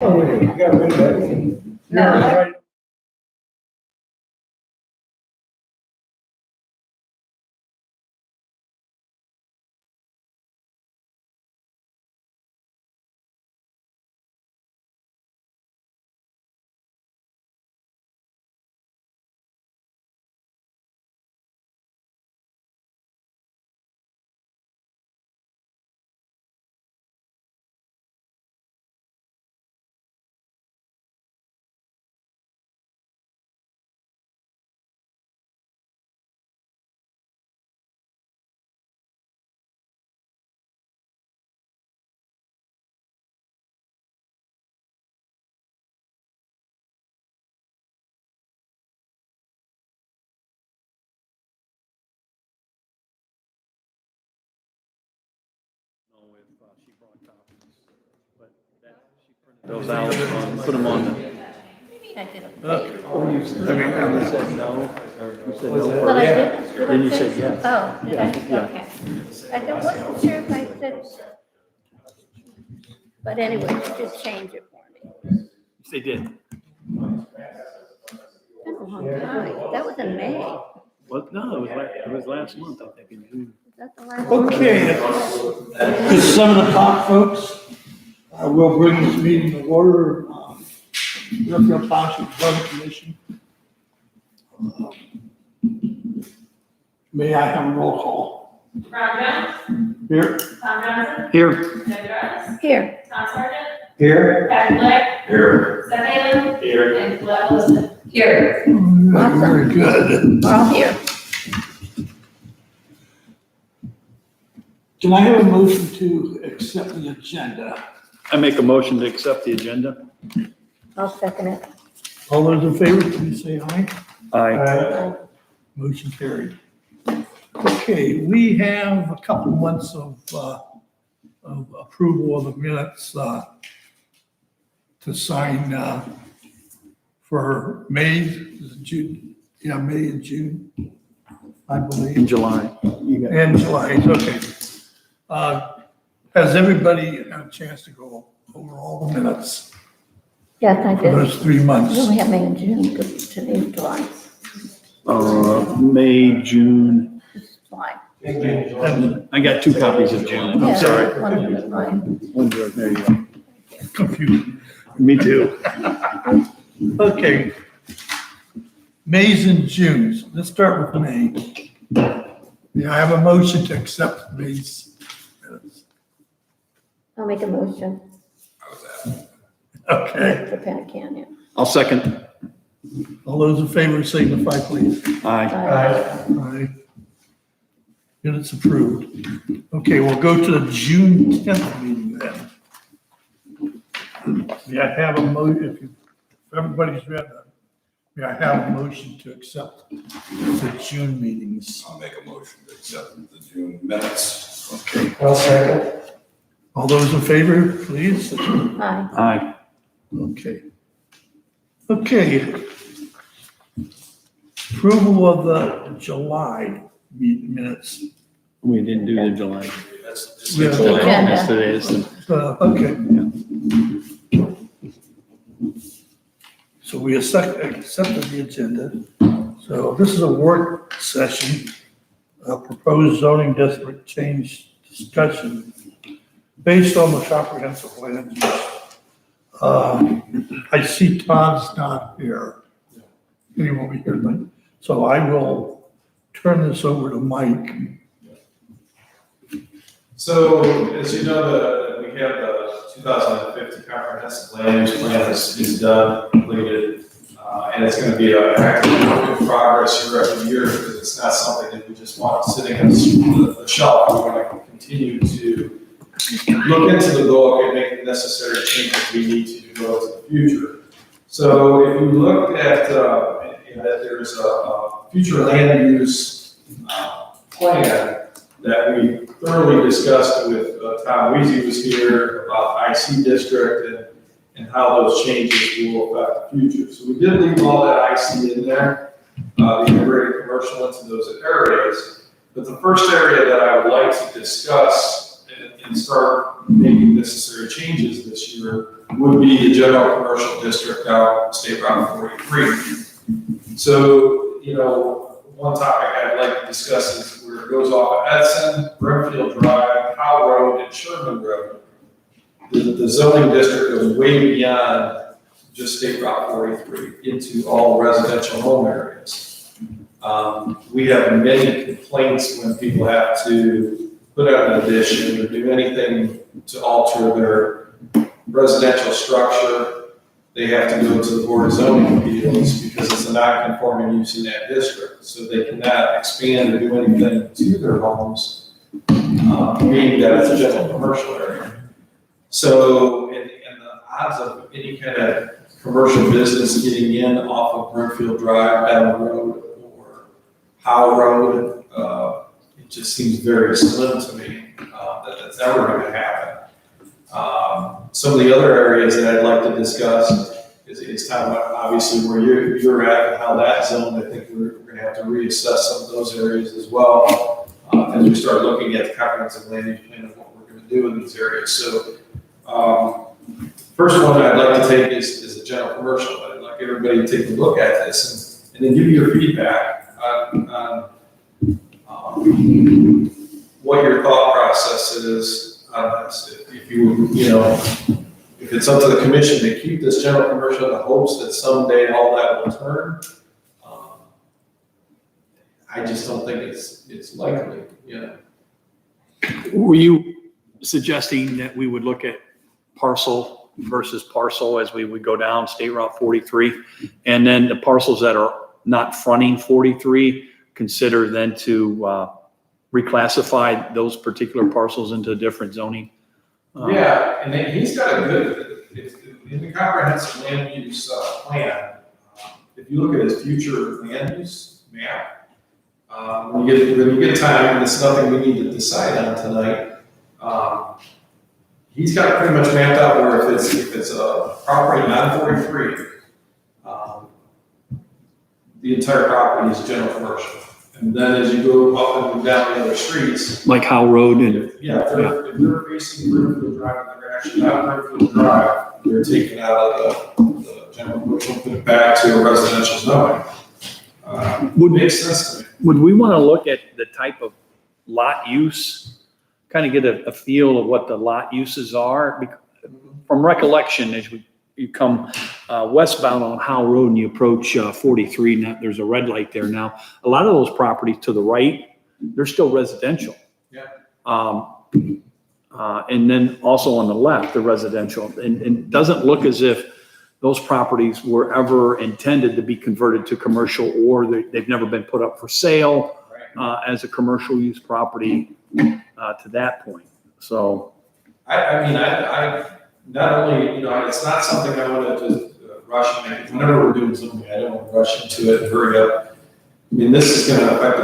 Oh, wait, you got rid of that. No. Right. She brought copies, but that, she printed those out, put them on the. I did it. You said no, or you said no But I first. did. Then you said yes. Oh, did I? Yeah. Okay. I wasn't sure if I said. But anyway, just change it for me. They did. Been a long time. That was in May. Well, no, it was last month, I think, in June. Is that the last one? Okay, it's 7 o'clock, folks. I will bring this meeting to order. Brimfield Township Zoning Commission. May I have a roll call? Ron Jones, Here. Tom Johnson, Here. Jim Jones, Here. Tom Sargent, Here. Patty Black, Here. Seth Allen, Here. and Glenn Wilson. Here. Very good. We're all here. Can I have a motion to accept the agenda? I make a motion to accept the agenda. I'll second it. All those in favor, please say aye. Aye. Motion carried. Okay, we have a couple months of approval of the minutes to sign for May, June, May and June, I believe. In July. And July, okay. Has everybody had a chance to go over all the minutes Yes, I for did. those 3 We months? only have May and June, because today's July. May, June. It's July. And I got 2 copies of June. Yeah, I'm sorry. one of them is mine. One, there you go. confused. Me too. Okay. Mays and Junes. Let's start with May. Yeah, I have a motion to accept May's minutes. I'll make a motion Okay. for Pat Canyon. I'll second. All those in favor signify, please. Aye. Aye. Minutes approved. Okay, we'll go to the June 10th meeting then. May I have a if everybody's read that, may I have a motion to accept the June meetings? I'll make a motion to accept the June minutes. Okay. I'll second. All those in favor, please? Aye. Aye. Okay. Okay. Approval of the July minutes. We didn't do the July. That's Yeah. Agenda. Yesterday is the. Okay. So we accepted the agenda. So this is a work session, proposed zoning district change discussion based on the comprehensive plan. I see Todd's not here. He won't be here tonight. So I will turn this over to Mike. So, as you know, we have the 2050 comprehensive land use plan is done, completed, and it's going to be an active work in progress year after year because it's not something that we just want sitting on the shelf. We want to continue to look into the book and make the necessary changes we need to go into the future. So, if you look at that, there's a future land use plan that we thoroughly discussed with Tom Weezy was here about IC district and how those changes will affect the future. So we did leave all that IC in there, the integrated commercial into those areas. But the first area that I would like to discuss in and start making necessary changes this year would be the general commercial district out State Route 43. So, you know, one topic I'd like to discuss is where it goes off of Edson, Brimfield Drive, Howe Road, and Sherman Road. The zoning district goes way beyond just State Route 43 into all residential home areas. We have many complaints when people have to put out an addition or do anything to alter their residential structure. They have to go to the Board of Zoning Appeals because it's a non-conforming use in that district. So they cannot expand or do anything to their homes, being that it's a general commercial area. So, and the odds of any kind of commercial business getting in off of Brimfield Drive, down the road, or Howe Road, it just seems very slim to me that that's ever going to happen. Some of the other areas that I'd like to discuss is kind of obviously where you're at and how that's zoned. I think we're going to have to reassess some of those areas as well as we start looking at the comprehensive land use plan and what we're going to do in these areas. So, first one I'd like to take is a general commercial. I'd like everybody to take a look at this and then give me your feedback on what your thought process is on this. If if it's up to the commission to keep this general commercial in the hopes that someday all that will turn, I just don't think it's likely, Were you suggesting that we would look at parcel versus parcel as we would go down State Route 43? And then the parcels that are not fronting 43, consider then to reclassify those particular parcels into different zoning? Yeah, and then he's got a good, in the comprehensive land use plan, if you look at his future land use map, when you get time, and it's nothing we need to decide on tonight, he's got it pretty much mapped out where if it's a property non 43, the entire property is general commercial. And then as you go up and down the other streets, Like Howe Road and, if they're facing Brimfield Drive, and they're actually not Brimfield Drive, they're taken out of the general commercial, put it back to a residential zoning. Makes sense to me. would we want to look at the type of lot use, kind of get a feel of what the lot uses are? From recollection, as you come westbound on Howe Road and you approach 43, now there's a red light there now. A lot of those properties to the right, they're still residential. Yeah. And then also on the left, the residential. And it doesn't look as if those properties were ever intended to be converted to commercial, or they've never been put up for sale as a commercial use property to that point. So. I mean, not only, it's not something I want to just rush into. Whenever we're doing something, I don't want to rush into it and hurry up. I mean, this is going to affect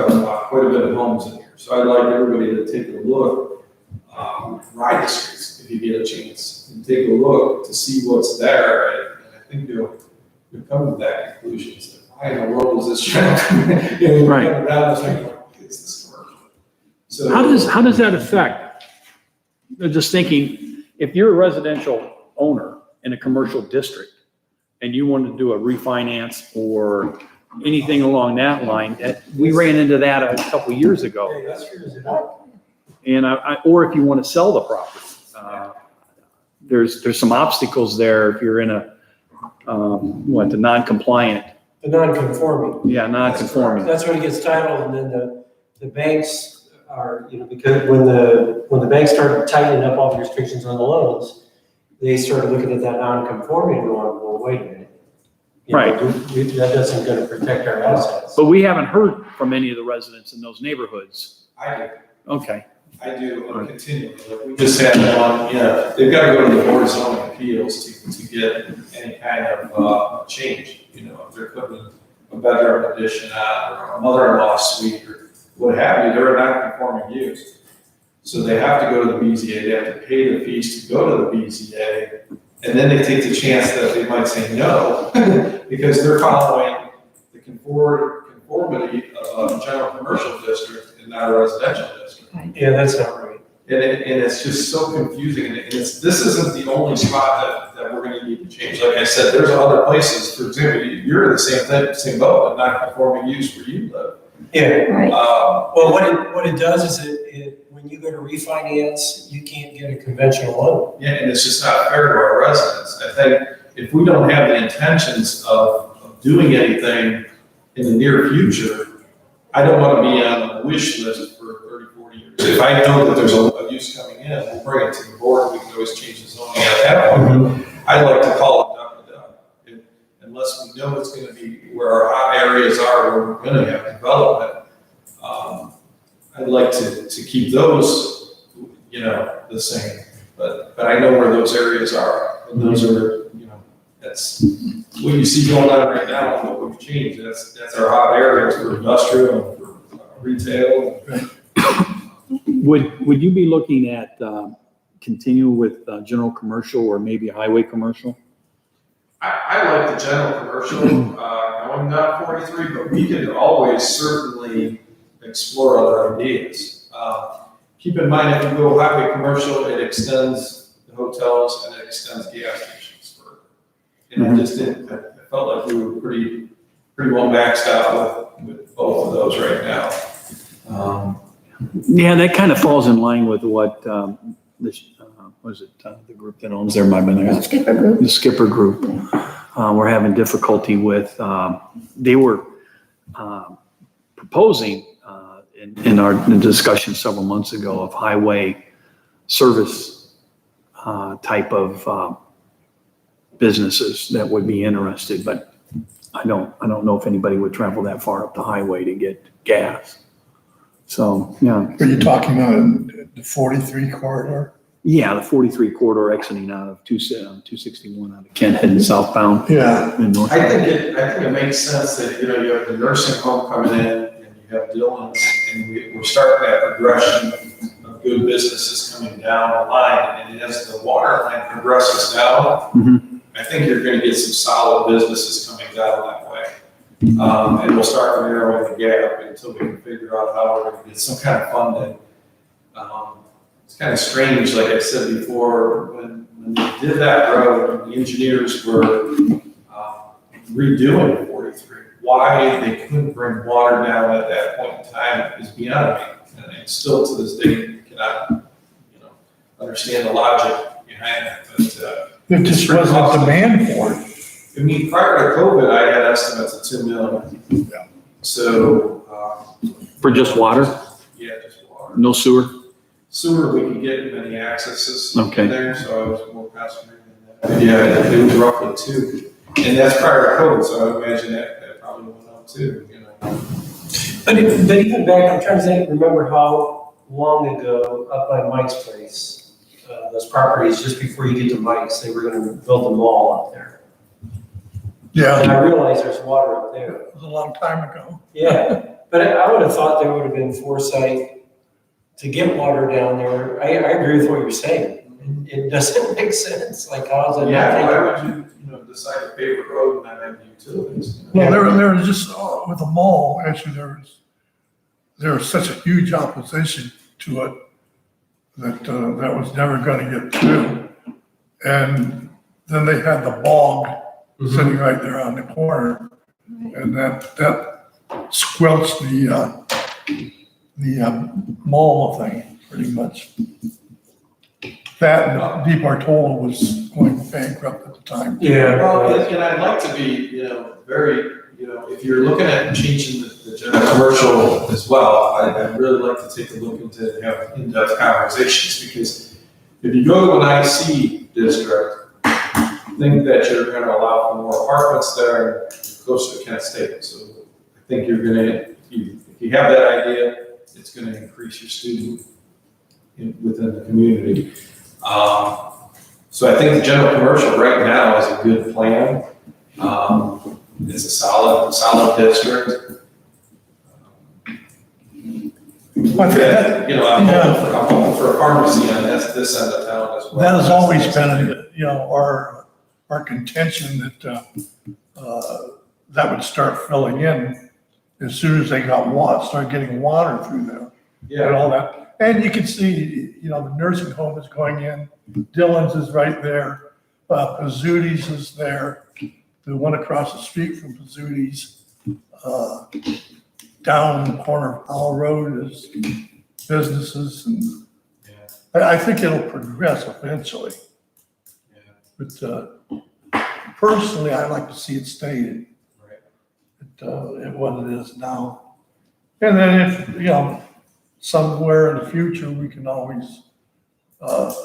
quite a bit of homes in here. So I'd like everybody to take a look, ride the streets if you get a chance, and take a look to see what's there. And I think you'll come to that conclusion. So why in the world is this channel? Right. It's this commercial. So How does that affect? I'm just thinking, if you're a residential owner in a commercial district and you want to do a refinance or anything along that line, we ran into that a couple of years ago. And or if you want to sell the property, there's some obstacles there if you're in the non-compliant. The non-conforming. Yeah, non-conforming. That's when it gets titled, and then the banks are, because when the banks started tightening up all the restrictions on the loans, they started looking at that non-conforming and going, well, wait a minute. Right. That doesn't going to protect our assets. But we haven't heard from any of the residents in those neighborhoods. I do. Okay. I do continually. Like we just had one, they've got to go to the Board of Zoning Appeals to get any kind of change. If they're putting a bedroom addition on, or a mother-in-law suite, or what have you, they're a non-conforming use. So they have to go to the BZA, they have to pay the fees to go to the BZA, and then they take the chance that they might say no, because they're following the conformity of a general commercial district and not a residential district. Yeah, that's not right. And it's just so confusing, and this isn't the only spot that we're gonna need to change. Like I said, there's other places, for example, you're in the same boat, but not conforming use where you live. Yeah, Right. well, what it does is when you go to refinance, you can't get a conventional loan. Yeah, and it's just not fair to our residents. I think if we don't have the intentions of doing anything in the near future, I don't want to be on the wish list for 30, 40 years. If I know that there's a use coming in, we'll bring it to the board, we can always change the zoning at that point. I like to call it duck to duck. Unless we know it's gonna be where our hot areas are, where we're gonna have development, I'd like to keep those, the same. But I know where those areas are, and those are, that's what you see going on right now, and what we've changed, that's our hot areas for industrial and for retail. Would you be looking at continue with general commercial or maybe highway commercial? I like the general commercial, I'm not 43, but we could always certainly explore other ideas. Keep in mind, if you go highway commercial, it extends the hotels and it extends gas stations further. And I felt like we were pretty well maxed out with both of those right now. Yeah, that kind of falls in line with what the group that owns there, The Skipper Group. the Skipper Group. We're having difficulty with, they were proposing in our discussion several months ago of highway service type of businesses that would be interested, but I don't know if anybody would travel that far up the highway to get gas. So, yeah. Are you talking about the 43 corridor? Yeah, the 43 corridor exiting out of 261 out of Kent heading southbound. Yeah. And north. I think it makes sense that, you have the nursing home coming in and you have Dillon's, and we're starting that progression of good businesses coming down the line. And as the water line progresses down, I think you're going to get some solid businesses coming down that way. And we'll start narrowing the gap until we can figure out how we're going to get some kind of funding. It's kind of strange, like I said before, when they did that road, the engineers were redoing 43. Why they couldn't bring water down at that point in time is beyond me. And I still to this day cannot, understand the logic behind it. But There just wasn't demand for it. I mean, prior to COVID, I had estimates of 2 million. Yeah. So, For just water, yeah, just water. no sewer? Sewer, we could get many accesses Okay. in there, so I was more concentrated in that. Yeah, it was roughly 2. And that's prior to COVID, so I would imagine that probably went up too, But even back, I'm trying to think, remember how long ago up by Mike's place, those properties, just before you get to Mike's, they were gonna build a mall up there. Yeah, And it I realize there's water up there. was a long time ago. Yeah, but I would have thought there would have been foresight to get water down there. I agree with what you're saying. It doesn't make sense, like how's it? Yeah, why would you, decide to pave a road and not have utilities? Well, there was just, with the mall, actually, there was such a huge opposition to it that was never gonna get through. And then they had the bog sitting right there on the corner, and that squelched the mall thing, pretty much. That and Deep Artola was going bankrupt at the time. Yeah. Well, and I'd like to be, very, if you're looking at changing the general commercial as well, I'd really like to take a look into have in-depth conversations, because if you go to an IC district, think that you're going to allow for more apartments there, closer to Kent State. So I think you're going to, if you have that idea, it's going to increase your student within the community. So I think the general commercial right now is a good plan. It's a solid district. I think that, I'm hoping for a pharmacy on this end of town as well. that has always been, our contention that, that would start filling in as soon as they got started getting water through there. And Yeah, all that, And you can see, you know, the nursing home is going in, Dillon's is right there, Pizzuti's is there, the one across the street from Pizzuti's. Down the corner of Howell Road is businesses, and I think it'll progress eventually. But personally, I'd like to see it stay at what it is now. And then if, you know, somewhere in the future, we can always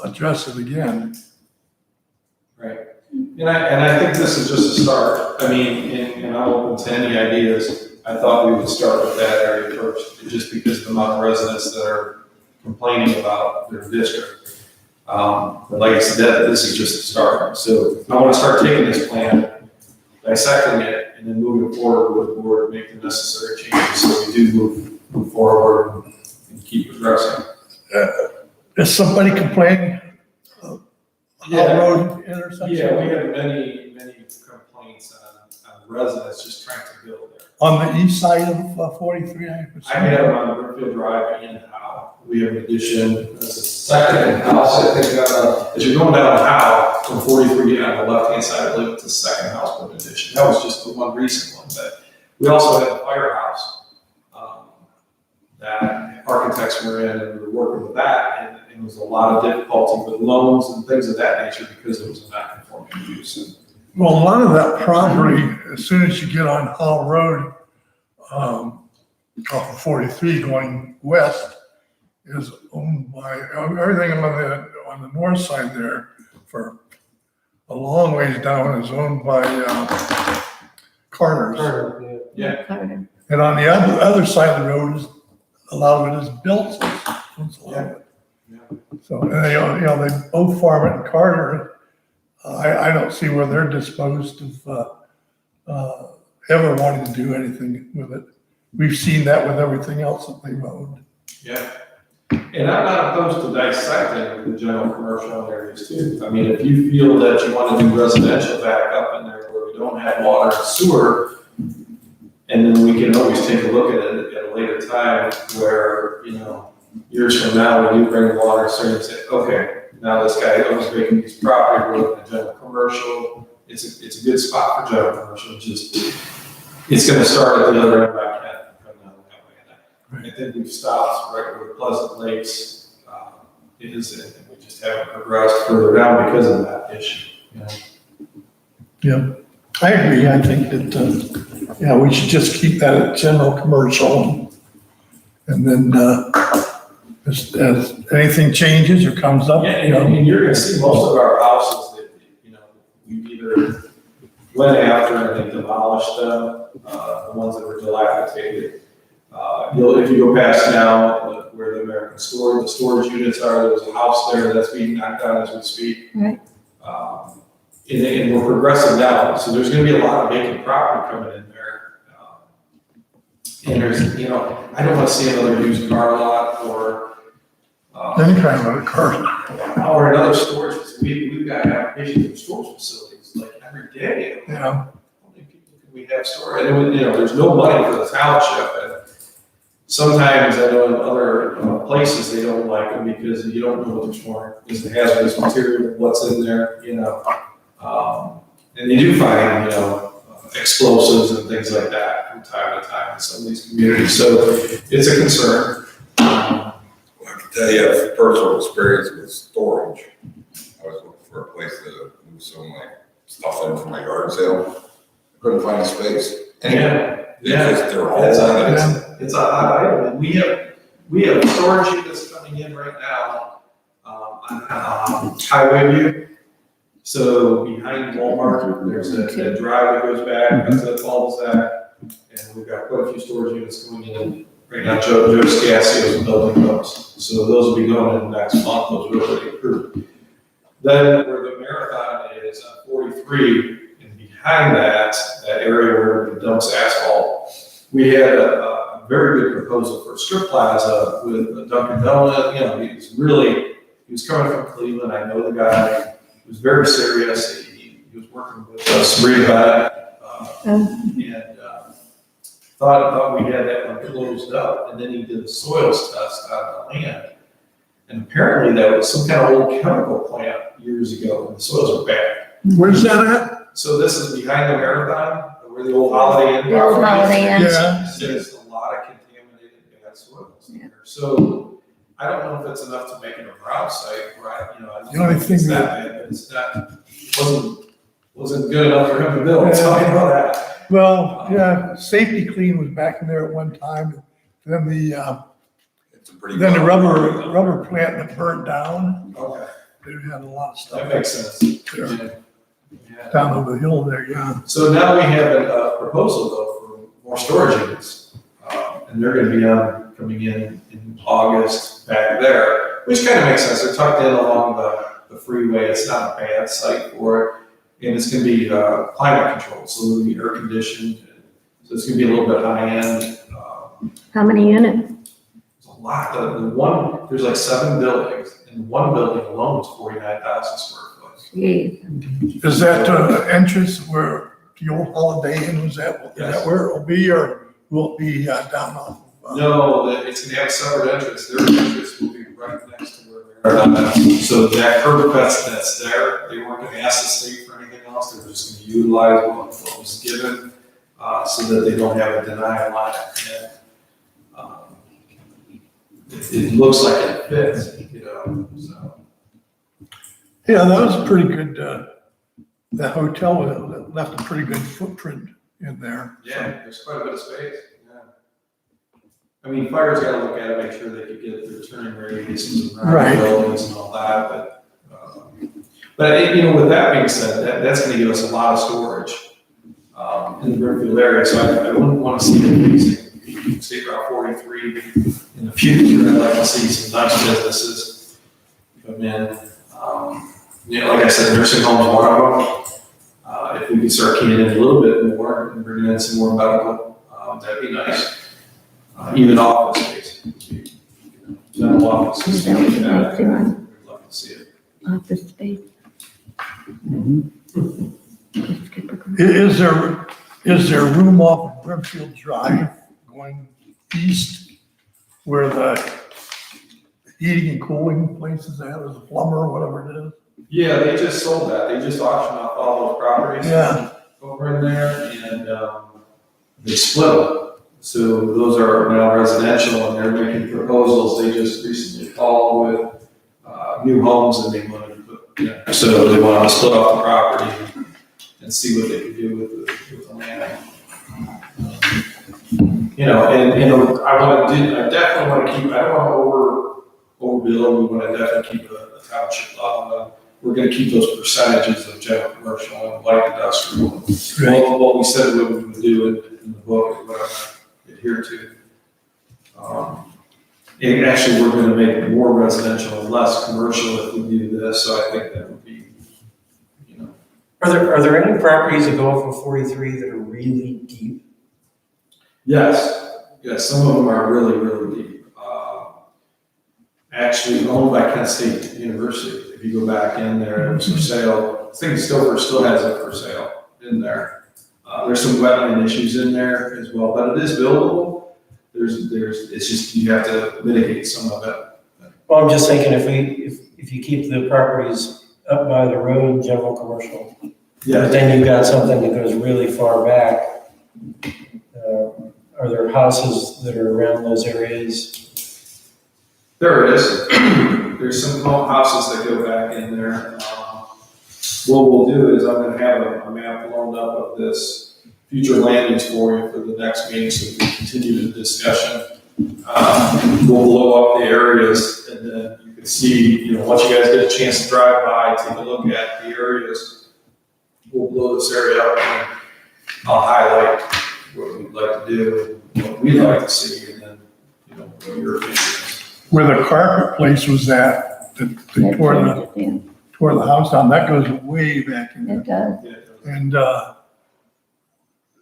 address it again. Right. And I think this is just a start. I mean, and I'm open to any ideas. I thought we would start with that area first, just because of the amount of residents that are complaining about their district. But like I said, this is just a start. So I want to start taking this plan, dissecting it, and then moving forward with the board, make the necessary changes so we do move forward and keep progressing. Is somebody complaining? Howell Road intersection? Yeah, we have many complaints on residents just trying to build there. On the east side of 43, I would say. I have on Brimfield Drive and Howe. We have an addition, there's a second house, I think, as you're going down Howe from 43 on the left-hand side, I believe it's the second house with an addition. That was just the one recent one, but we also have a firehouse that architects were in, and we were working with that, and it was a lot of difficulty with loans and things of that nature because it was a non-conforming use. Well, a lot of that property, as soon as you get on Hall Road, off of 43 going west, is owned by, everything on the north side there for a long ways down is owned by Carter's. Carter, Yeah. Carter. And on the other side of the road is, a lot of it is built. So, and they, you know, they both farm it in Carter. I don't see where they're disposed of ever wanting to do anything with it. We've seen that with everything else that they've owned. Yeah. And I'm not opposed to dissecting the general commercial areas too. I mean, if you feel that you want to do residential back up in there where we don't have water and sewer, and then we can always take a look at it at a later time where, you know, years from now, when you bring water and say, okay, now this guy owns vacant piece of property, we're looking at general commercial. It's a good spot for general commercial. Just, it's going to start at the other end of my cat. I think we've stopped right where Pleasant Lakes is, and we just haven't progressed further down because of that issue. You know? Yeah, I agree. I think that, yeah, we should just keep that at general commercial. And then, as anything changes or comes up, Yeah, you know. and you're going to see most of our houses that, you know, we've either went after and they demolished them, the ones that were dilapidated. If you go past now, where the American store, the storage units are, there's a house there that's being knocked down as we speak. Right. And we're progressing down, so there's gonna be a lot of vacant property coming in there. And there's, you know, I don't wanna see another used car lot or, Any kind of a car. or another storage, we've got applications for storage facilities, like every day. Yeah. How many people can we have stored? And, you know, there's no money for the township, and sometimes I know in other places, they don't like them because you don't know what they're storing, is the hazardous material, what's in there, you know. And you do find, you know, explosives and things like that from time to time in some of these communities, so it's a concern. I can tell you, I have personal experience with storage. I was looking for a place to move some of my stuff in for my yard sale. I couldn't find a space. Anyway, because they're all on it. It's a hot item, and we have storage units coming in right now, on Highway View. So behind Walmart, there's a drive that goes back, that's a cul-de-sac, and we've got quite a few storage units going in. Right now, Joe Scassio is building those, so those will be going in next month, those are already approved. Then where the marathon is on 43, and behind that area where it dumps asphalt, we had a very good proposal for a strip plaza with a Dunkin' Donut. You know, he was coming from Cleveland. I know the guy. He was very serious. He was working with us, and thought we had that one closed up. And then he did a soils test on the land. And apparently that was some kind of old chemical plant years ago, and the soils are bad. Where's that at? So this is behind the marathon, where the old Holiday Inn. The old property is. Holiday Inn. Yeah. There's a lot of contaminated bad soils Yeah. there. So I don't know if it's enough to make it a ground site, right? You know, I don't The only think it's thing that bad, but it's not, wasn't good enough for him to build, so I know that. Well, yeah, Safety Clean was back in there at one time. Then It's a pretty. then the rubber plant that burned down. Okay, They had a lot of that stuff makes sense. there, Yeah. Yeah. down over the hill there, yeah. So now we have a proposal though for more storage units. And they're gonna be coming in August back there, which kind of makes sense. They're tucked in along the freeway. It's not a bad site for it. And it's gonna be climate controlled, so it'll be air conditioned. So it's gonna be a little bit high end. How many units? There's a lot. There's like 7 buildings, and one building alone is 49,000 square foot. Jeez. Is that entrance where the old Holiday Inn was at? Is Yes. that where it'll be, or will it be down off? No, it's gonna have a separate entrance. Their entrance will be right next to where they're at. So that curb cut that's there, they weren't gonna ask the state for anything else. They're just gonna utilize what was given, so that they don't have a denial on it. And, it looks like it fits, you know, so. Yeah, that was pretty good. That hotel left a pretty good footprint in there. Yeah, there's quite a bit of space, yeah. I mean, fire's gotta look at it, make sure they could get their turning radiuses around Right. the buildings and all that, but you know, with that being said, that's gonna give us a lot of storage, in the Brimfield area, so I wouldn't wanna see it leasing State Route 43 in the future. I'd like to see some nice businesses come in. You know, like I said, nursing homes, one of them. If we could start keying in a little bit more and bringing in some more medical, that'd be nice. Even office space, dental offices. That would be nice too, huh? We'd love to see it. Office space. Is there room off of Brimfield Drive going east where the heating and cooling place is at, or the plumber, or whatever it is? Yeah, they just sold that. They just auctioned off all those properties. Yeah. Over in there, and they split them. So those are now residential, and they're making proposals. They just recently called with new homes, and they wanted to put, so they want to split off the property and see what they can do with the land. You know, and I definitely want to keep. I don't want to overbuild. We want to definitely keep a township level. We're going to keep those percentages of general commercial and light industrial. What we said we would do in the book is what I'm going to adhere to. And actually, we're going to make more residential and less commercial if we do this. So I think that would be, you know. Are there any properties that go off of 43 that are really deep? Yes, some of them are really, really deep. Actually owned by Kent State University. If you go back in there, it was for sale. I think Stouffer still has it for sale in there. There's some wetland issues in there as well, but it is buildable. It's just, you have to mitigate some of it. Well, I'm just thinking if you keep the properties up by the road, general commercial, but then you've got something that goes really far back. Are there houses that are around those areas? There is. There's some houses that go back in there. What we'll do is I'm going to have a map blown up of this future land use for you for the next meeting, so we can continue the discussion. We'll blow up the areas, and then you can see, you know, once you guys get a chance to drive by, take a look at the areas. We'll blow this area up, and I'll highlight what we'd like to do, and what we'd like to see, and then, you know, what your opinion is. Where the carpet place was at, that tore the house down, that goes way back in It there. does. And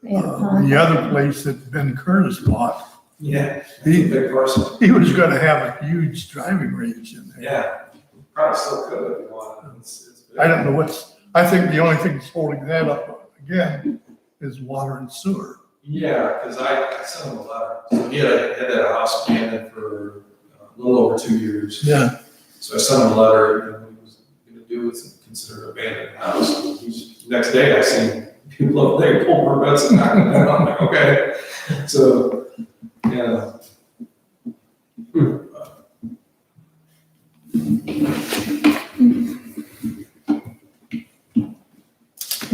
Yeah. the other place that Ben Curtis bought, Yeah, it's a big parcel. he was gonna have a huge driving range in there. Yeah, probably still could if you want. It's big. I don't know I think the only thing that's holding that up again is water and sewer. Yeah, because I sent him a letter. So he had that house abandoned for a little over 2 years. Yeah. So I sent him a letter, you know, what he was gonna do is consider it abandoned house. Next day, I seen people up there pull permits and knocking it down. I'm like, okay. So, yeah.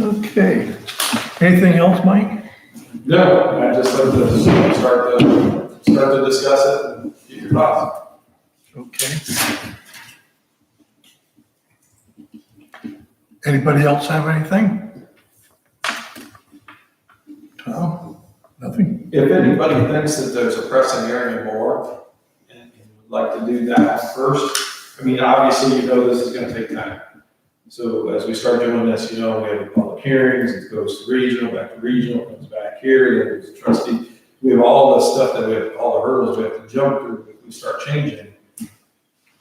Okay. Anything else, Mike? No, I just like to start to discuss it and get your thoughts. Okay. Anybody else have anything? Tom? Nothing? If anybody thinks that there's a pressing area more and would like to do that first, I mean, obviously, you know, this is gonna take time. So as we start doing this, you know, we have public hearings, it goes to regional, back to regional, comes back here, then goes to trustee. We have all the stuff that we have, all the hurdles we have to jump through if we start changing.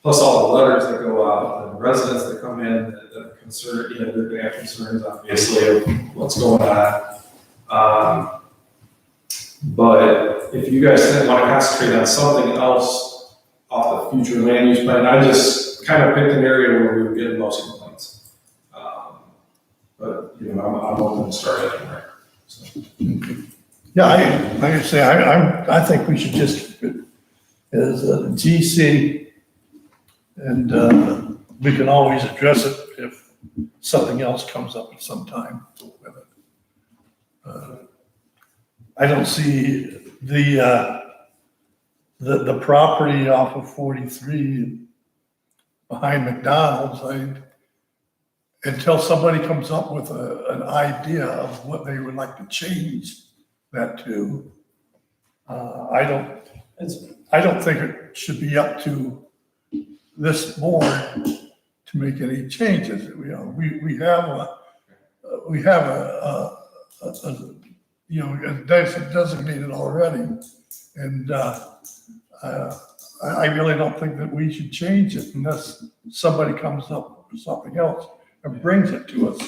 Plus all the letters that go out, and the residents that come in that are concerned, you know, they're gonna have concerns, obviously, of what's going on. But if you guys want to concentrate on something else off the future land use plan, I just kind of picked an area where we were getting most complaints. But, you know, I'm open to start anywhere. So. Yeah, like I say, I think we should just keep it as a GC, and we can always address it if something else comes up at some time with it. I don't see the property off of 43 behind McDonald's. Until somebody comes up with an idea of what they would like to change that to, I don't think it should be up to this board to make any changes. You know, we have a you know, designated already. And I really don't think that we should change it unless somebody comes up with something else and brings it to us.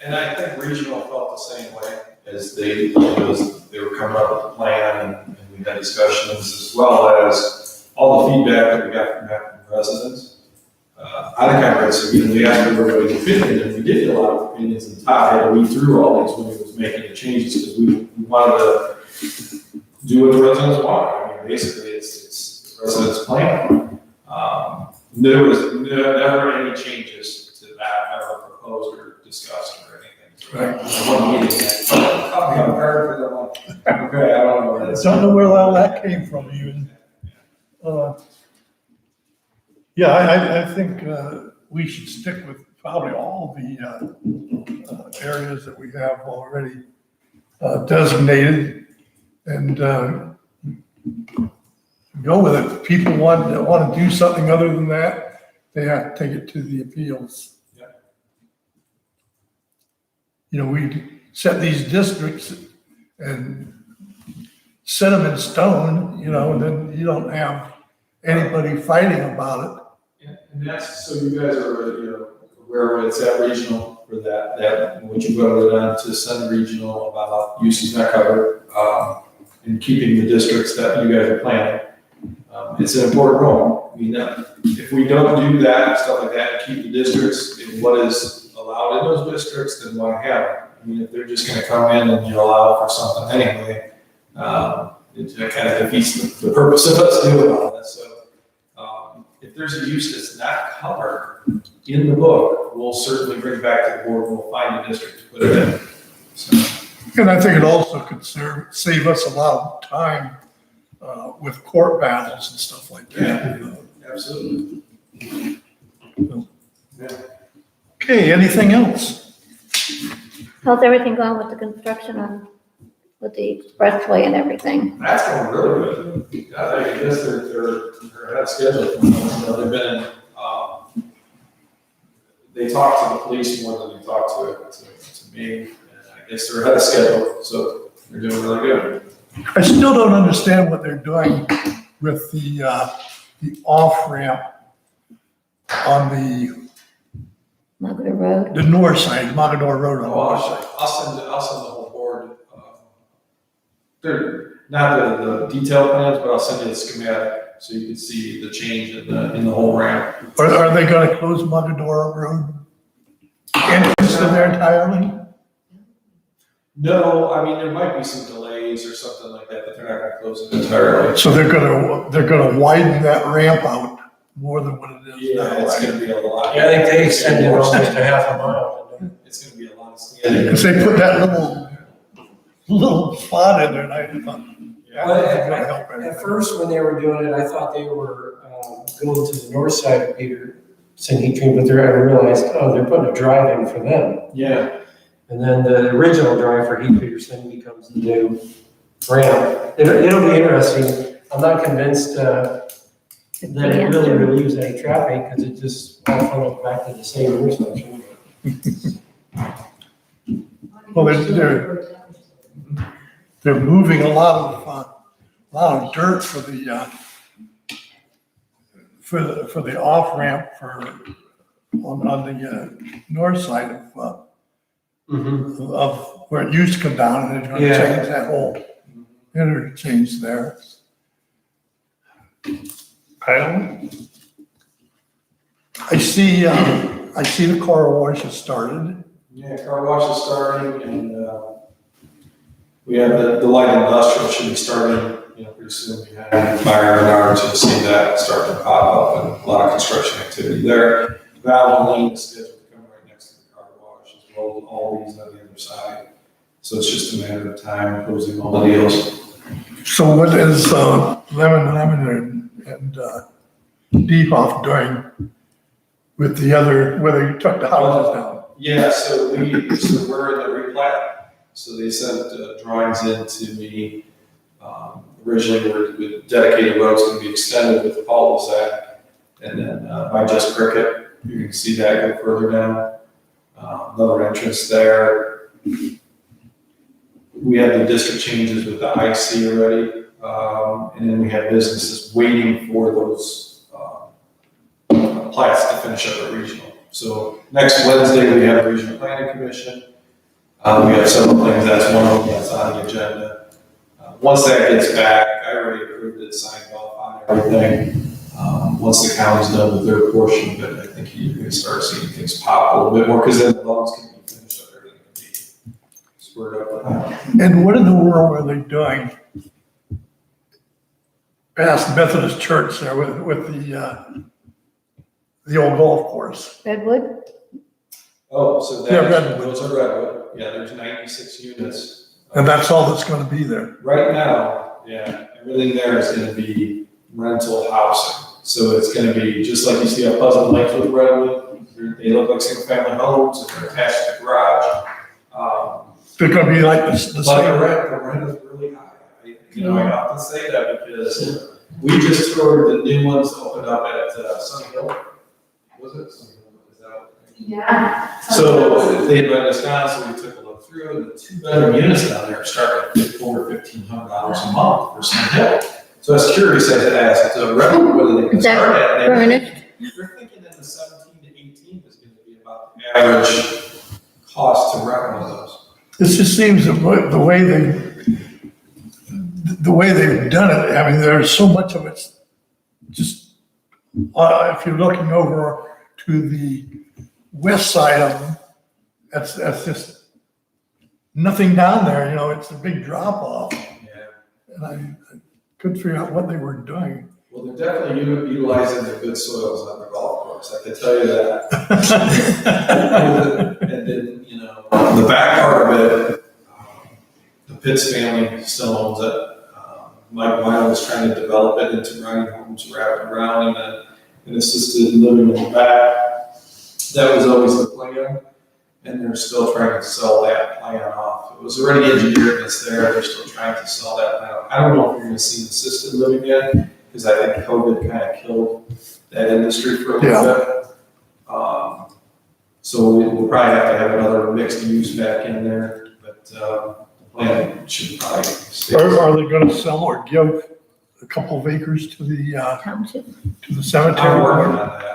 And I think regional felt the same way as they were coming up with the plan and we had discussions as well as all the feedback that we got from residents. I think I read some, you know, we asked everybody's opinion and we did get a lot of opinions, and Todd had to read through all these when he was making the changes because we wanted to do what the residents want. I mean, basically it's the residents' plan. There was never any changes to that ever proposed or discussed or anything. Right. One meeting, copy on card for them. Okay, I don't know where that's. Don't know where all that came from even. Yeah, I think we should stick with probably all the areas that we have already designated and go with it. If people want to do something other than that, they have to take it to the appeals. Yeah. You know, we set these districts and set them in stone, you know, and then you don't have anybody fighting about it. Yeah, and that's, so you guys are, you know, where it's at regional for that what you voted on to send regional about uses not covered, and keeping the districts that you guys are planning. It's an important role. I mean, if we don't do that, stuff like that, keep the districts in what is allowed in those districts, then why have it? I mean, if they're just gonna come in and you allow for something anyway, it kind of defeats the purpose of us doing all this. So, if there's a use that's not covered in the book, we'll certainly bring it back to the board and we'll find a district to put it in. So. And I think it also could save us a lot of time with court battles and stuff like that. Yeah, absolutely. Yeah. Okay, anything else? How's everything going with the construction with the expressway and everything? That's going really good. I guess they're ahead of schedule. You know, they've been in, they talk to the police more than they talk to me. And I guess they're ahead of schedule, so they're doing really good. I still don't understand what they're doing with the off-ramp on Margaret Road? the north side, Mogador Road on the north side. I'll send the whole board. They're not the detailed plans, but I'll send you the schematic. so you can see the change in the whole ramp. Are they gonna close Mogador Road entrance to there entirely? No, I mean, there might be some delays or something like that, but they're not gonna close it entirely. So they're gonna widen that ramp out more than what it is Yeah, now, it's right? gonna be a lot. Yeah, I think they extended it almost a half a mile. It's gonna be a lot of standing. Because they put that little spot in there, and I thought, Yeah. Well, that's gonna help At anything. first, when they were doing it, I thought they were going to the north side of Peterson Heat Train, but I realized, oh, they're putting a drive in for them. Yeah, And then the original drive for Heat Peterson becomes the new ramp. It'll be interesting. I'm not convinced that it really relieves any traffic because it just all funnels back to the same intersection. Well, they're moving a lot of dirt for the off ramp on the north side of where it used to come down, and they're gonna Yeah. change that whole interchange there. I see the car wash has started. yeah, car wash is starting and, we have the light industrial should be starting, pretty soon. We had by R&R to see that start to pop up and a lot of construction activity there. Valve Lane is scheduled to come right next to the car wash as well as all these on the other side. So it's just a matter of time closing all the deals. So what is Lemon and Dehoff doing with the other, where they took the houses down? Yeah, so we're in the replat. So they sent drawings in to me. Originally, with dedicated roads going to be extended with the cul-de-sac. And then by Just Cricket, you can see that go further down. Another entrance there. We had the district changes with the IC already. And then we had businesses waiting for those plats to finish up at regional. So next Wednesday, we have a regional planning commission. We have several things, that's one of them that's on the agenda. Once that gets back, I already approved it, signed off on everything. Once the county's done with their portion of it, I think you're gonna start seeing things pop a little bit more, because then the loans can be finished up, everything can be spurred up. And what in the world are they doing past Methodist Church there with the old golf course? Redwood? Oh, so Yeah, that's, Redwood. those are Redwood, yeah, there's 96 units. And that's all that's gonna be there? Right now, yeah, everything there is gonna be rental housing. So it's gonna be, just like you see up Pleasant Lakes with Redwood, they look like single family homes, and they're attached to the garage. They're gonna be like the But same? the rent is really high. I often say that because we just toured the new ones opened up at Sunny Hill. Was it Sunny Hill? Is that? Yeah. So they had us down, so we took a look through, and the 2-bedroom units down there are starting at over $1,500 a month for Sunny Hill. So I was curious as to ask Redwood whether they can Is that start at. And furnished? they're thinking that the 17 to 18 is going to be about the average cost to rent one of those. This just seems the way they've done it, I mean, there's so much of it's just, if you're looking over to the west side of them, that's just nothing down there, it's a big drop off. Yeah. And I couldn't figure out what they were doing. Well, they're definitely utilizing the good soils on the golf course, I can tell you that. And then, the back part of it, the Pitts family still owns it. Mike Weil was trying to develop it into running homes wrapped around and an assisted living in the back. That was always the plan, and they're still trying to sell that plan off. It was already engineered, and it's there, they're still trying to sell that plan off. I don't know if you're gonna see assisted living yet, because I think COVID kind of killed that industry for a little bit. So we'll probably have to have another mixed use back in there, but the plan should probably stay. Are they gonna sell or give a couple of acres to the Township? cemetery? I'm working on that.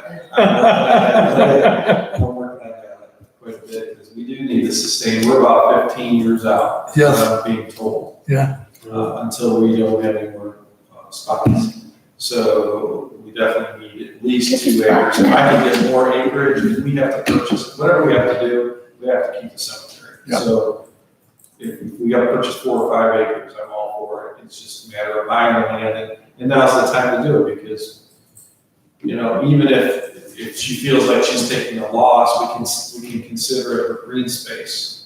I'm working on that quite a bit, because we do need to sustain, we're about 15 years out. Yes. Being told. Yeah. Until we don't have any more spots. So we definitely need at least This 2 is acres. fine. If I can get more acreage, we have to purchase, whatever we have to do, we have to keep the cemetery. Yeah. So if we gotta purchase 4 or 5 acres, I'm all for it. It's just a matter of buying the land, and now's the time to do it, because, you know, even if she feels like she's taking a loss, we can consider it a green space.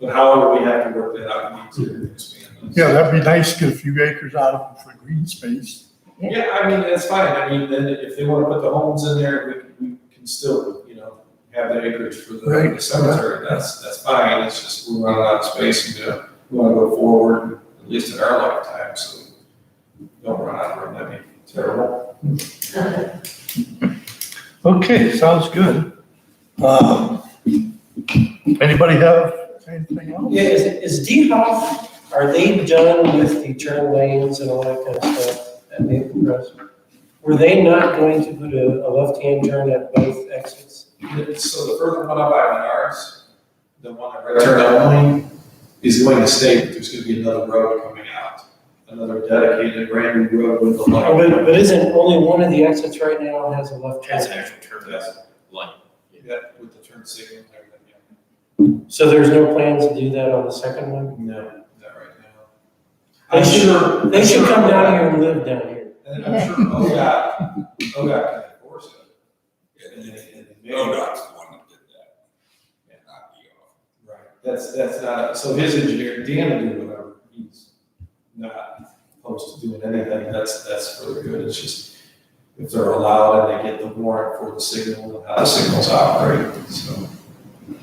But however, we have to work that out, we need to expand this. Yeah, that'd be nice to get a few acres out of it for green space. Yeah, I mean, that's fine. I mean, then if they wanna put the homes in there, we can still, you know, have that acreage for Right. the cemetery. That's fine. It's just we're running out of space and we wanna go forward, at least in our lifetime, so we don't run out of room. That'd be terrible. Okay, sounds good. Anybody have anything else? Yeah, is D-Hop, are they done with the turn lanes and all that kind of stuff at Maple Crest? Were they not going to put a left-hand turn at both exits? So the further one up by Menards, the one that right turn only, is going to stay, but there's gonna be another road coming out. Another dedicated brand new road with the light. Oh, but isn't only one of the exits right now has a left turn? Has an actual turn light. Yeah, with the turn signal and everything, So there's no plans to do that on the second one? yeah. No, not right now. They should come down here and live down here. And I'm sure ODOT can enforce it. And they- ODOT's the one that did that. Not DO. Right, that's not, so his engineer, Dan will do whatever, he's not opposed to doing anything, that's for the good, it's just if they're allowed and they get the warrant for the signal and how the signals operate, so.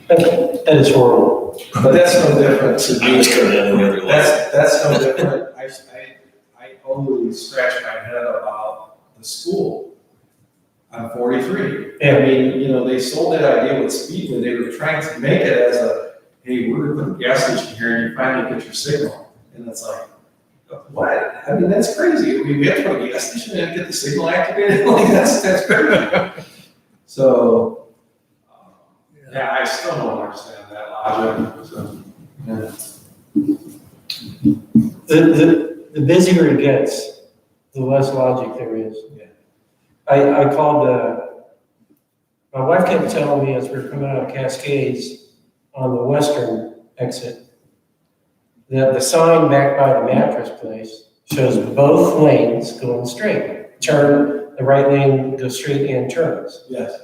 That is horrible. But that's no different to I me. was coming down the other way. That's no different, I always scratch my head about the school on 43. I mean, you know, they sold that idea with Speedway, they were trying to make it as a, hey, we're gonna put a gas station here and you finally get your signal. And it's like, what? I mean, that's crazy. We have to put a gas station and get the signal activated, like, that's crazy. So, yeah, I still don't understand that logic, so, yeah. The busier it gets, the less logic there is. Yeah. I called, my wife kept telling me as we were coming out of Cascades on the western exit, that the sign back by the mattress place shows both lanes going straight. Turn, the right lane goes straight and turns. Yes.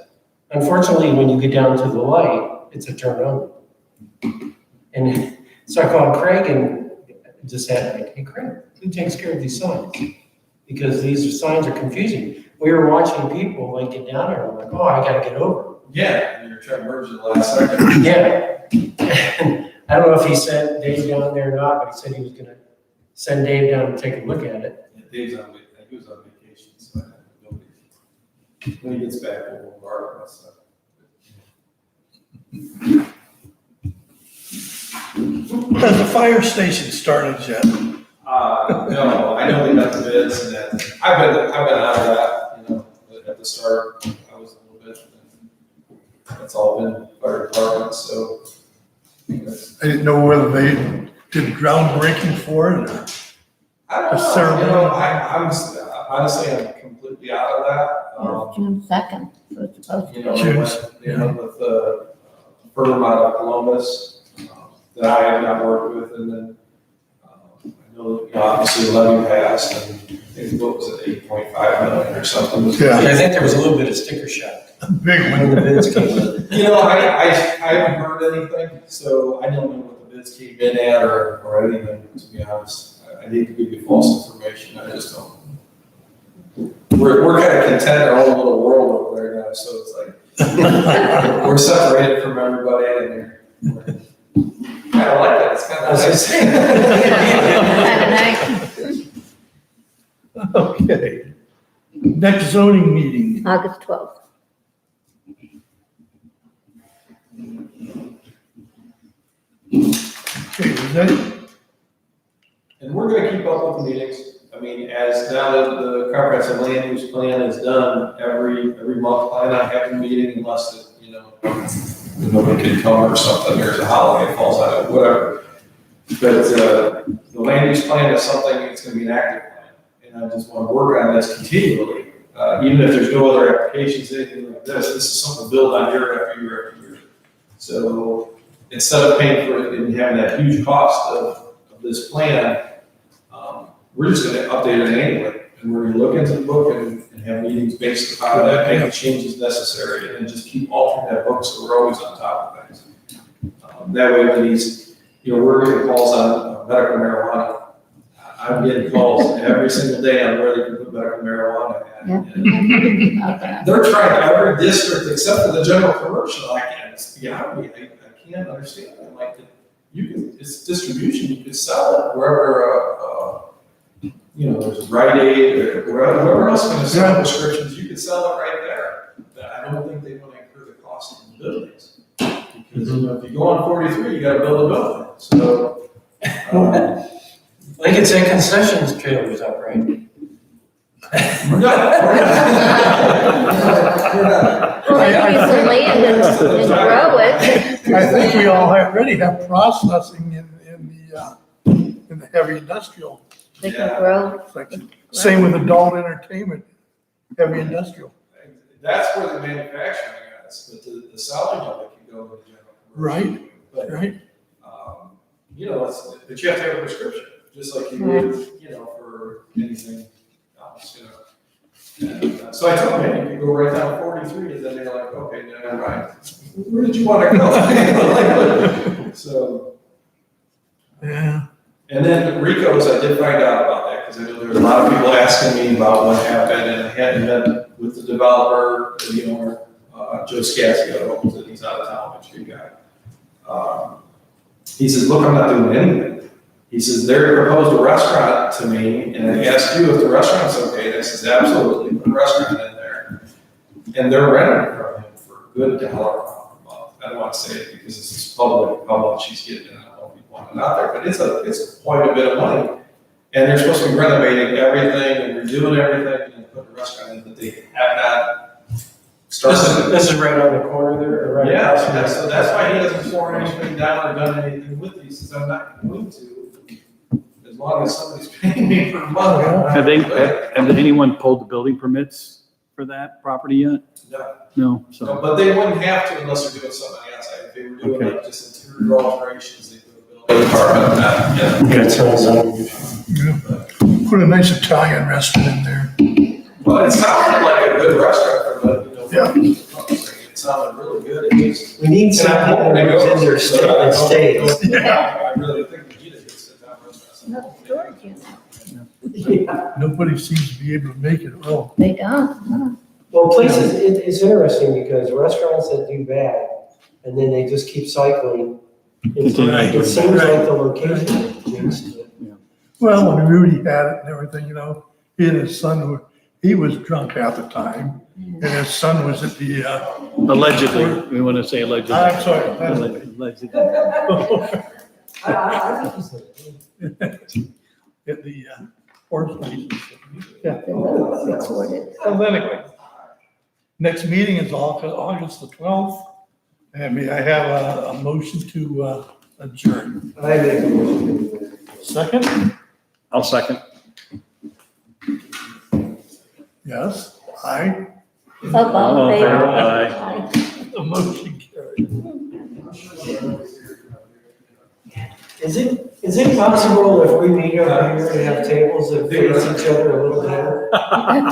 Unfortunately, when you get down to the light, it's a turn only. And so I called Craig and just had like, hey Craig, who takes care of these signs? Because these signs are confusing. We were watching people like get down there, and I'm like, oh, I gotta get over. Yeah, and you're trying to merge it the last second. Yeah. I don't know if he sent Dave down there or not, but he said he was gonna send Dave down to take a look at it. Yeah, Dave's on, he was on vacation, so I have nobody. When he gets back, we'll borrow that stuff. Has the fire station started yet? No, I know they got the bids and that, I've been out of that, you know, but at the start, I was a little bit, and that's all been fire department, so. that's- I didn't know whether they did groundbreaking for it or. I don't The know, you ceremony. know, I'm, honestly, I'm completely out of that. June 2nd, so it's supposed to You know, June. with the firm out of Columbus, that I have not worked with, and then, I know, you know, obviously levy passed, and I think, what was it, 8.5 million or something? Yeah. I think there was a little bit of sticker shock Big when the one. bids came in. You know, I haven't heard anything, so I don't know what the bids came in at or anything, to be honest. I hate to give you false information, I just don't. We're kind of content in our own little world over there now, so it's like, we're separated from everybody, and we're kind of like that, it's kind of nice. Kind of nice. Okay. Next zoning meeting. August 12th. Okay, is that, And we're gonna keep up with the meetings. I mean, as now that the comprehensive land use plan is done, every month, plan on having a meeting unless it, you know, nobody can come or something, there's a holiday, falls out, whatever. But, the land use plan is something, it's gonna be an active plan. and I just want to work on this continually. Even if there's no other applications, anything like this is something to build on year after year after year. So instead of paying for it and having that huge cost of this plan, we're just gonna update it anyway. And we're gonna look into the book and have meetings based upon that, make the changes necessary, and just keep altering that book so we're always on top of things. That way when we're getting calls on medical marijuana. I'm getting calls every single day on where they can put medical marijuana at. Yeah. Okay. They're trying every district except for the general commercial. I can't, beyond me, I can't understand. I'm like, it's distribution, you can sell it wherever, there's Rite Aid or whoever else is gonna sell prescriptions, you can sell it right there. But I don't think they wanna incur the cost of the buildings. Because, if you go on 43, you gotta build a building. So, They could say concessions trailers up, right? we're not. Well, they could use some land and grow it. I think we already have processing in the heavy industrial They can grow. section. Same with adult entertainment, heavy industrial. That's where the manufacturing is, but the selling of it can go to the general commercial. Right. But, Right? but you have to have a prescription, just like you would, for anything else, And, so I told them, hey, you can go right down 43, and then they're like, okay, never mind. Where did you want to go? So, Yeah. and then Rico's, I did find out about that, because I know there were a lot of people asking me about what happened, and I hadn't met with the developer, the owner, Joe Scasio, he's out of town, a tree guy. He says, look, I'm not doing anything. He says, they proposed a restaurant to me, and I asked you if the restaurant's okay, and I says, absolutely, put a restaurant in there. And they're renting from him for a good $1 a month. I don't want to say it because this is public, how much he's getting, and I don't know if you want it out there, but it's quite a bit of money. And they're supposed to be renovating everything and redoing everything, and then put a restaurant in that they have not started. This is right on the corner there, or right? Yeah, across so that's why he hasn't torn anything down or done anything with these, since I'm not going to, as long as somebody's paying me for money. Have anyone pulled the building permits for that property yet? No, No, so, but they wouldn't have to unless they're doing something outside. If they were doing Okay. like just interior alterations, they could build a department, Yeah, it sounds like. Yeah. Put a nice Italian restaurant in there. Well, it sounded like a good restaurant for the, Yeah. It sounded really good. It was- We need some people that goes in there and stays. I really think we need a good sit-down restaurant. No storage unit. Yeah. Nobody seems to be able to make it. Oh, They don't, no. Well, places, it's interesting because restaurants that do bad, and then they just keep cycling. It seems like the location jinxed it. well, when Rudy had it and everything, he and his son he was drunk half the time, and his son was at the, allegedly, we want to say allegedly. I'm sorry. Allegedly. I think he's At the horse races. Yeah. They will record it. Well, anyway, next meeting is August the 12th, and may I have a motion to adjourn? I make a motion. Second? I'll second. Yes, aye, All in favor? Aye. Aye. the motion carried. Is it possible if we meet over here and have tables that face each other a little better?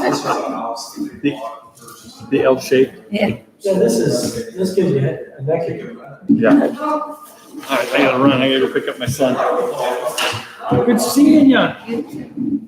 This was a house that they bought and purchased. The L shape. Yeah. Yeah, this gives you a neck. Yeah. All right, I gotta run. I gotta go pick up my son. Good seeing ya. You too.